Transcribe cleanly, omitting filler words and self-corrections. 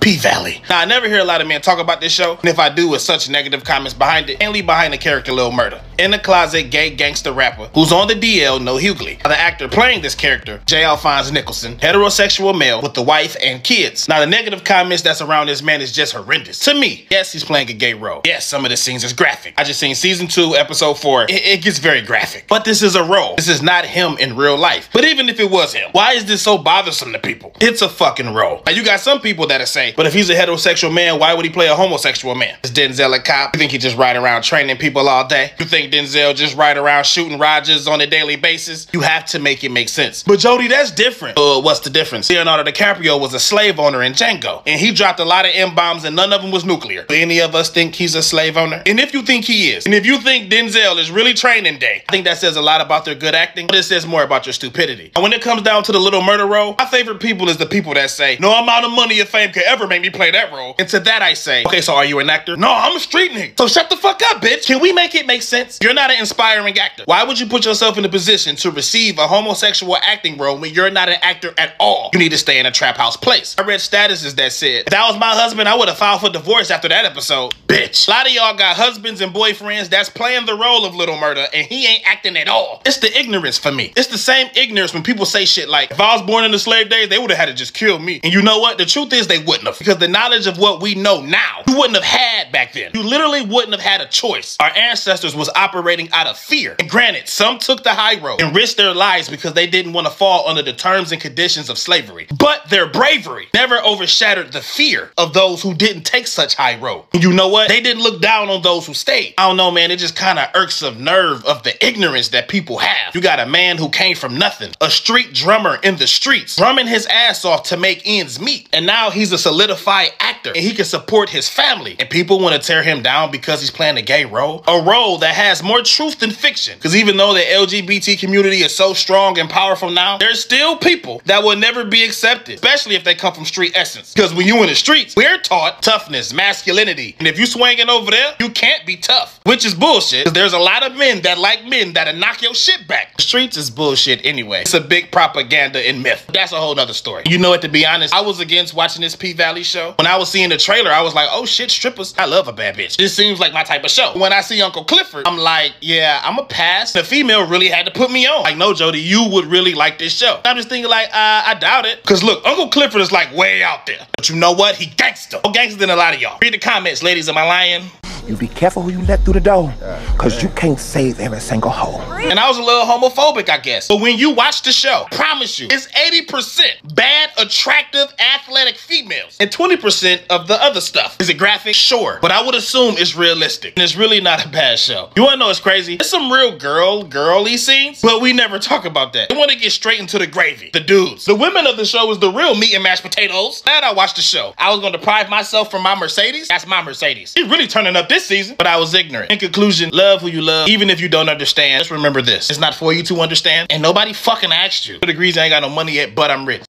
P-Valley. Now, I never hear a lot of men talk about this show, and if I do, with such negative comments behind it, mainly behind the character Lil Murda, in the closet gay gangster rapper who's on the DL no Hughley. Now, the actor playing this character, J. Alphonse Nicholson, heterosexual male with the wife and kids. Now, the negative comments that's around this man is just horrendous. To me, yes, he's playing a gay role. Yes, some of the scenes is graphic. I just seen season 2, episode 4. It gets very graphic. But this is a role. This is not him in real life. But even if it was him, why is this so bothersome to people? It's a fucking role. Now, you got some people that'll say, but if he's a heterosexual man, why would he play a homosexual man? Is Denzel a cop? You think he just ride around training people all day? You think Denzel just ride around shooting Rogers on a daily basis? You have to make it make sense. But Jody, that's different. What's the difference? Leonardo DiCaprio was a slave owner in Django, and he dropped a lot of M-bombs and none of them was nuclear. Do any of us think he's a slave owner? And if you think he is, and if you think Denzel is really training day, I think that says a lot about their good acting, but it says more about your stupidity. And when it comes down to the Little Murda role, my favorite people is the people that say, no amount of money or fame could ever make me play that role. And to that I say, okay, so are you an actor? No, I'm a street nigga. So shut the fuck up, bitch. Can we make it make sense? You're not an inspiring actor. Why would you put yourself in a position to receive a homosexual acting role when you're not an actor at all? You need to stay in a trap house place. I read statuses that said, if that was my husband, I would have filed for divorce after that episode. Bitch. A lot of y'all got husbands and boyfriends that's playing the role of Little Murda and he ain't acting at all. It's the ignorance for me. It's the same ignorance when people say shit like, if I was born in the slave days, they would have had to just kill me. And you know what? The truth is they wouldn't have. Because the knowledge of what we know now, you wouldn't have had back then. You literally wouldn't have had a choice. Our ancestors was operating out of fear. And granted, some took the high road and risked their lives because they didn't want to fall under the terms and conditions of slavery. But their bravery never overshadowed the fear of those who didn't take such high road. And you know what? They didn't look down on those who stayed. I don't know, man. It just kind of irks a nerve of the ignorance that people have. You got a man who came from nothing, a street drummer in the streets, drumming his ass off to make ends meet. And now he's a solidified actor and he can support his family. And people want to tear him down because he's playing a gay role. A role that has more truth than fiction. Because even though the LGBT community is so strong and powerful now, there's still people that will never be accepted, especially if they come from street essence. Because when you in the streets, we're taught toughness, masculinity. And if you swinging over there, you can't be tough, which is bullshit. Because there's a lot of men that like men that'll knock your shit back. The streets is bullshit anyway. It's a big propaganda and myth. That's a whole nother story. You know what, to be honest, I was against watching this P-Valley show. When I was seeing the trailer, I was like, oh shit, strippers. I love a bad bitch. This seems like my type of show. When I see Uncle Clifford, I'm like, yeah, I'm a pass. The female really had to put me on. Like, no, Jody, you would really like this show. I'm just thinking like, I doubt it. Cause look, Uncle Clifford is like way out there. But you know what? He gangster. More gangster than a lot of y'all. Read the comments, ladies. Am I lying? You be careful who you let through the door, cause you can't save every single hoe. And I was a little homophobic, I guess. But when you watch the show, I promise you, it's 80% bad, attractive, athletic females, and 20% of the other stuff. Is it graphic? Sure. But I would assume it's realistic. And it's really not a bad show. You wanna know what's crazy? There's some real girly scenes, but we never talk about that. They wanna get straight into the gravy. The dudes. The women of the show is the real meat and mashed potatoes. Glad I watched the show. I was gonna deprive myself from my Mercedes. That's my Mercedes. He's really turning up this season, but I was ignorant. In conclusion, love who you love, even if you don't understand. Just remember this. It's not for you to understand, and nobody fucking asked you. For degrees, I ain't got no money yet, but I'm rich.